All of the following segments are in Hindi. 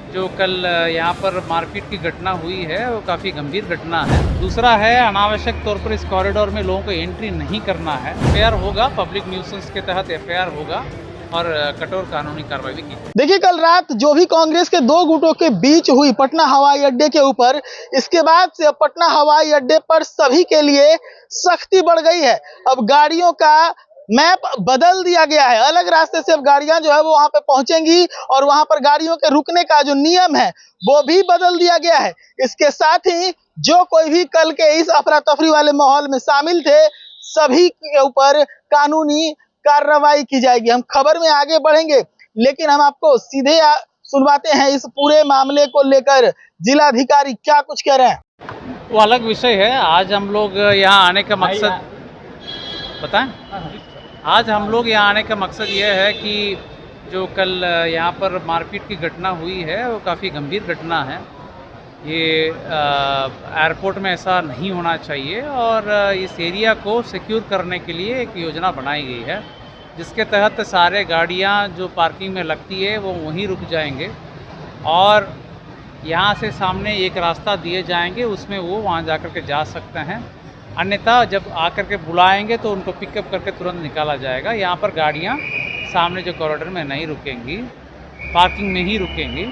जो कल यहाँ पर मारपीट की घटना हुई है वो काफ़ी गंभीर घटना है। दूसरा है अनावश्यक तौर पर इस कॉरिडोर में लोगों को एंट्री नहीं करना है। एफआईआर होगा, पब्लिक न्यूसेंस के तहत एफआईआर होगा और कठोर कानूनी कार्रवाई भी की जाएगी। देखिए, कल रात जो भी कांग्रेस के दो गुटों के बीच हुई पटना हवाई अड्डे के ऊपर, इसके बाद से पटना हवाई अड्डे पर सभी के लिए सख्ती बढ़ गई है। अब गाड़ियों का मैप बदल दिया गया है, अलग रास्ते से अब गाड़ियां जो है वो वहां पे पहुंचेंगी और वहां पर गाड़ियों के रुकने का जो नियम है वो भी बदल दिया गया है। इसके साथ ही जो कोई भी कल के इस अफरा तफरी वाले माहौल में शामिल थे, सभी के ऊपर कानूनी कार्रवाई की जाएगी। हम खबर में आगे बढ़ेंगे, लेकिन हम आपको सीधे सुनवाते हैं इस पूरे मामले को लेकर जिलाधिकारी क्या कुछ कह रहे हैं। वो अलग विषय है। आज हम लोग यहाँ आने का मकसद बताएं। आज हम लोग यहाँ आने का मकसद ये है कि जो कल यहाँ पर मारपीट की घटना हुई है वो काफ़ी गंभीर घटना है। ये एयरपोर्ट में ऐसा नहीं होना चाहिए और इस एरिया को सिक्योर करने के लिए एक योजना बनाई गई है, जिसके तहत सारे गाड़ियाँ जो पार्किंग में लगती है वो वहीं रुक जाएंगे और यहाँ से सामने एक रास्ता दिए जाएंगे, उसमें वो वहाँ जा कर के जा सकते हैं। अन्यथा जब आकर के बुलाएंगे तो उनको पिकअप करके तुरंत निकाला जाएगा। यहाँ पर गाड़ियाँ सामने जो कॉरिडोर में नहीं रुकेंगी, पार्किंग में ही रुकेंगी।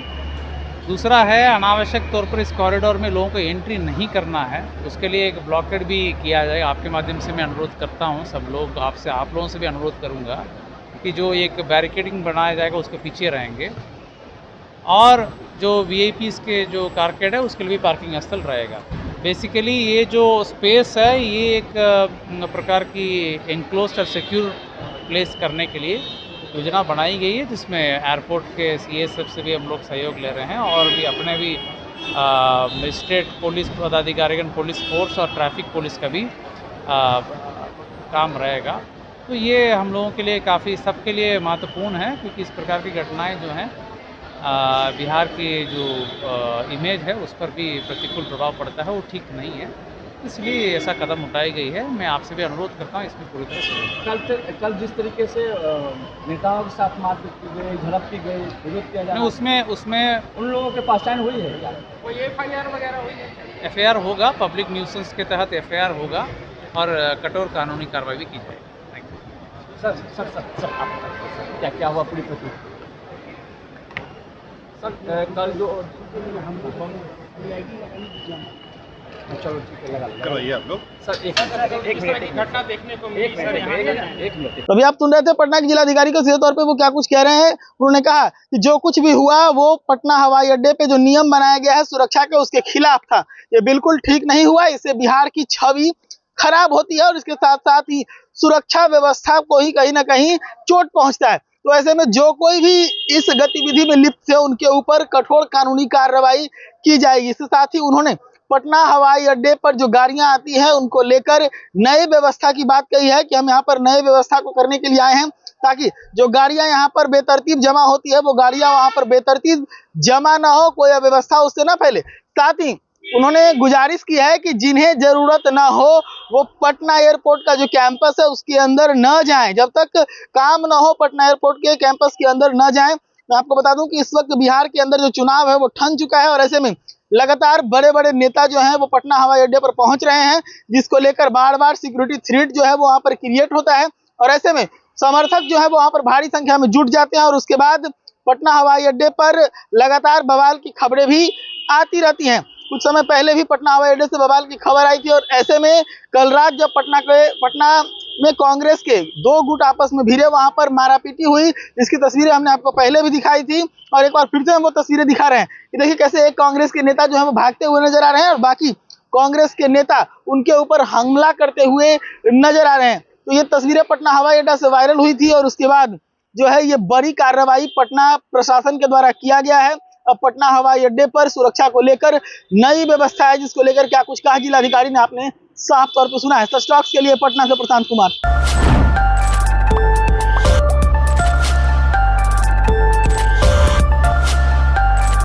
दूसरा है अनावश्यक तौर पर इस कॉरिडोर में लोगों को एंट्री नहीं करना है, उसके लिए एक ब्लॉकेड भी किया जाएगा। आपके माध्यम से मैं अनुरोध करता हूँ सब लोग, आप लोगों से भी अनुरोध करूँगा कि जो एक बैरिकेडिंग बनाया जाएगा उसके पीछे रहेंगे और जो वीआईपीज़ के जो कारकेड है उसके लिए भी पार्किंग स्थल रहेगा। बेसिकली ये जो स्पेस है ये एक प्रकार की एनक्लोज्ड और सिक्योर प्लेस करने के लिए योजना बनाई गई है, जिसमें एयरपोर्ट के सीएसएफ से भी हम लोग सहयोग ले रहे हैं और भी अपने भी मजिस्ट्रेट पुलिस पदाधिकारीगण, पुलिस फोर्स और ट्रैफिक पुलिस का भी काम रहेगा। तो ये हम लोगों के लिए काफ़ी सबके लिए महत्वपूर्ण है, क्योंकि इस प्रकार की घटनाएं जो हैं बिहार की जो इमेज है उस पर भी प्रतिकूल प्रभाव पड़ता है, वो ठीक नहीं है। इसलिए ऐसा कदम उठाई गई है। मैं आपसे भी अनुरोध करता हूँ इसमें पूरी तरह से कल जिस तरीके से नेताओं के साथ मारपीट की गई, झड़प की गई, विरोध किया जा रहा है, उसमें उन लोगों के पहचान हुई है क्या? कोई एफआईआर वगैरह हुई है? एफआईआर होगा, पब्लिक न्यूसेंस के तहत एफआईआर होगा और कठोर कानूनी कार्रवाई भी की जाएगी। Thank you. सर आप क्या हुआ पूरी प्रक्रिया? सर कल जो चलो ठीक है, लगा करवाइए आप लोग। सर एक मिनट घटना देखने को एक मिनट। अभी आप सुन रहे थे पटना के जिलाधिकारी को, सीधे तौर पे वो क्या कुछ कह रहे हैं। उन्होंने कहा कि जो कुछ भी हुआ वो पटना हवाई अड्डे पे जो नियम बनाया गया है सुरक्षा के, उसके खिलाफ था। ये बिल्कुल ठीक नहीं हुआ, इससे बिहार की छवि खराब होती है और इसके साथ साथ ही सुरक्षा व्यवस्था को ही कहीं ना कहीं चोट पहुंचता है। तो ऐसे में जो कोई भी इस गतिविधि में लिप्त है उनके ऊपर कठोर कानूनी कार्रवाई की जाएगी। इसके साथ ही उन्होंने पटना हवाई अड्डे पर जो गाड़ियां आती हैं उनको लेकर नए व्यवस्था की बात कही है कि हम यहाँ पर नए व्यवस्था को करने के लिए आए हैं, ताकि जो गाड़ियां यहाँ पर बेतरतीब जमा होती है वो गाड़ियां वहां पर बेतरतीब जमा ना हो, कोई अव्यवस्था उससे ना फैले। साथ ही उन्होंने गुजारिश की है कि जिन्हें जरूरत ना हो वो पटना एयरपोर्ट का जो कैंपस है उसके अंदर न जाएं। जब तक काम ना हो पटना एयरपोर्ट के कैंपस के अंदर न जाएं। मैं आपको बता दूं कि इस वक्त बिहार के अंदर जो चुनाव है वो ठन चुका है और ऐसे में लगातार बड़े बड़े नेता जो हैं वो पटना हवाई अड्डे पर पहुंच रहे हैं, जिसको लेकर बार बार सिक्योरिटी थ्रेट जो है वो वहां पर क्रिएट होता है और ऐसे में समर्थक जो है वो वहां पर भारी संख्या में जुट जाते हैं और उसके बाद पटना हवाई अड्डे पर लगातार बवाल की खबरें भी आती रहती हैं। कुछ समय पहले भी पटना हवाई अड्डे से बवाल की खबर आई थी और ऐसे में कल रात जब पटना में कांग्रेस के दो गुट आपस में भिड़े, वहां पर मारापीटी हुई, इसकी तस्वीरें हमने आपको पहले भी दिखाई थी और एक बार फिर से हम वो तस्वीरें दिखा रहे हैं कि देखिए कैसे एक कांग्रेस के नेता जो है वो भागते हुए नजर आ रहे हैं और बाकी कांग्रेस के नेता उनके ऊपर हमला करते हुए नजर आ रहे हैं। तो ये तस्वीरें पटना हवाई अड्डा से वायरल हुई थी और उसके बाद जो है ये बड़ी कार्रवाई पटना प्रशासन के द्वारा किया गया है। अब पटना हवाई अड्डे पर सुरक्षा को लेकर नई व्यवस्था है, जिसको लेकर क्या कुछ कहा जिलाधिकारी ने आपने साफ तौर पर सुना है। सच टॉक्स के लिए पटना से प्रशांत कुमार।